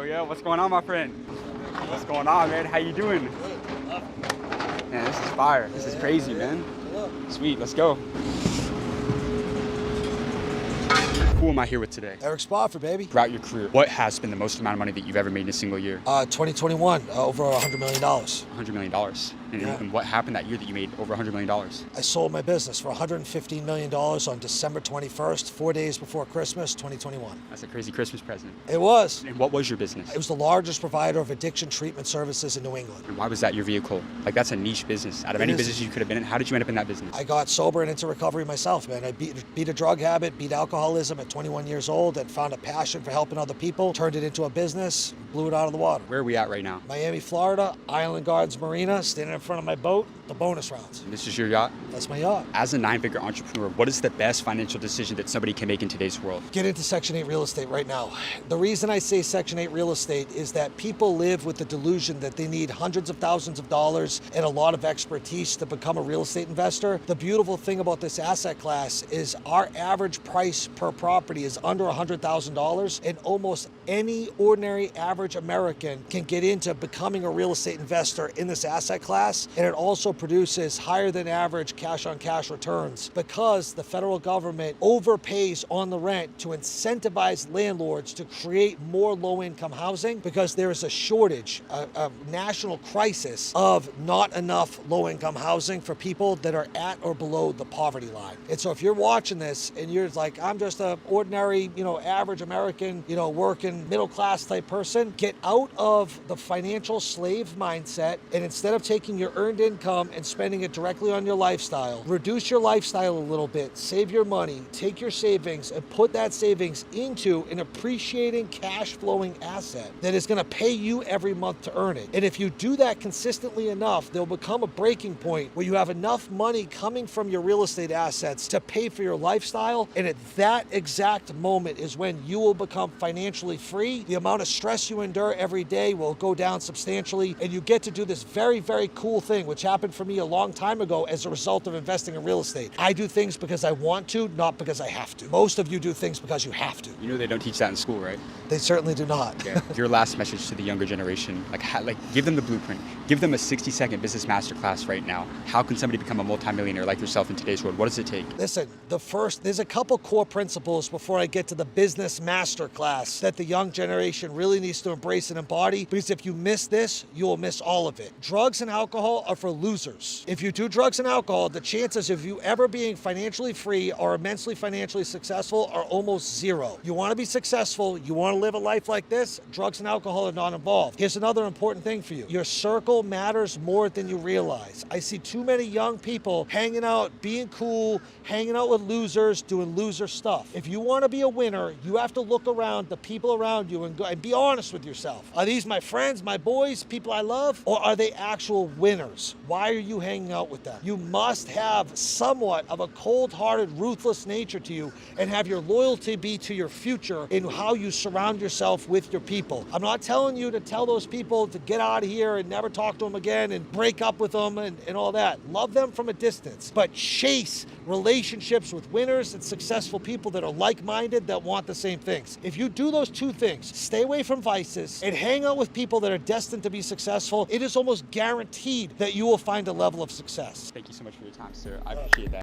Yo, what's going on, my friend? What's going on, man? How you doing? Man, this is fire. This is crazy, man. Sweet, let's go. Who am I here with today? Eric Spofford, baby. Throughout your career, what has been the most amount of money that you've ever made in a single year? 2021, over $100 million. $100 million. And what happened that year that you made over $100 million? I sold my business for $115 million on December 21st, 4 days before Christmas, 2021. That's a crazy Christmas present. It was. And what was your business? It was the largest provider of addiction treatment services in New England. And why was that your vehicle? Like, that's a niche business. Out of any business you could have been in, how did you end up in that business? I got sober and into recovery myself, man. I beat a drug habit, beat alcoholism at 21 years old, and found a passion for helping other people, turned it into a business, blew it out of the water. Where are we at right now? Miami, Florida, Island Gardens Marina, standing in front of my boat, the bonus rounds. And this is your yacht? That's my yacht. As a 9-figure entrepreneur, what is the best financial decision that somebody can make in today's world? Get into Section 8 real estate right now. The reason I say Section 8 real estate is that people live with the delusion that they need hundreds of thousands of dollars and a lot of expertise to become a real estate investor. The beautiful thing about this asset class is our average price per property is under $100,000, and almost any ordinary average American can get into becoming a real estate investor in this asset class, and it also produces higher than average cash on cash returns because the federal government overpays on the rent to incentivize landlords to create more low-income housing because there is a shortage, a national crisis of not enough low-income housing for people that are at or below the poverty line. And so if you're watching this and you're like, I'm just an ordinary, average American, working middle class type person, get out of the financial slave mindset, and instead of taking your earned income and spending it directly on your lifestyle, reduce your lifestyle a little bit, save your money, take your savings and put that savings into an appreciating cash flowing asset that is going to pay you every month to earn it. And if you do that consistently enough, there'll become a breaking point where you have enough money coming from your real estate assets to pay for your lifestyle. And at that exact moment is when you will become financially free. The amount of stress you endure every day will go down substantially, and you get to do this very, very cool thing, which happened for me a long time ago as a result of investing in real estate. I do things because I want to, not because I have to. Most of you do things because you have to. You know they don't teach that in school, right? They certainly do not. Yeah. Your last message to the younger generation, give them the blueprint. Give them a 60-second business masterclass right now. How can somebody become a multimillionaire like yourself in today's world? What does it take? Listen, there's a couple core principles before I get to the business masterclass that the young generation really needs to embrace and embody, because if you miss this, you will miss all of it. Drugs and alcohol are for losers. If you do drugs and alcohol, the chances of you ever being financially free or immensely financially successful are almost zero. You want to be successful, you want to live a life like this, drugs and alcohol are not involved. Here's another important thing for you. Your circle matters more than you realize. I see too many young people hanging out, being cool, hanging out with losers, doing loser stuff. If you want to be a winner, you have to look around the people around you and be honest with yourself. Are these my friends, my boys, people I love, or are they actual winners? Why are you hanging out with them? You must have somewhat of a cold-hearted, ruthless nature to you and have your loyalty be to your future in how you surround yourself with your people. I'm not telling you to tell those people to get out of here and never talk to them again and break up with them and all that. Love them from a distance, but chase relationships with winners and successful people that are like-minded, that want the same things. If you do those two things, stay away from vices and hang out with people that are destined to be successful, it is almost guaranteed that you will find a level of success. Thank you so much for your time, sir. I appreciate that.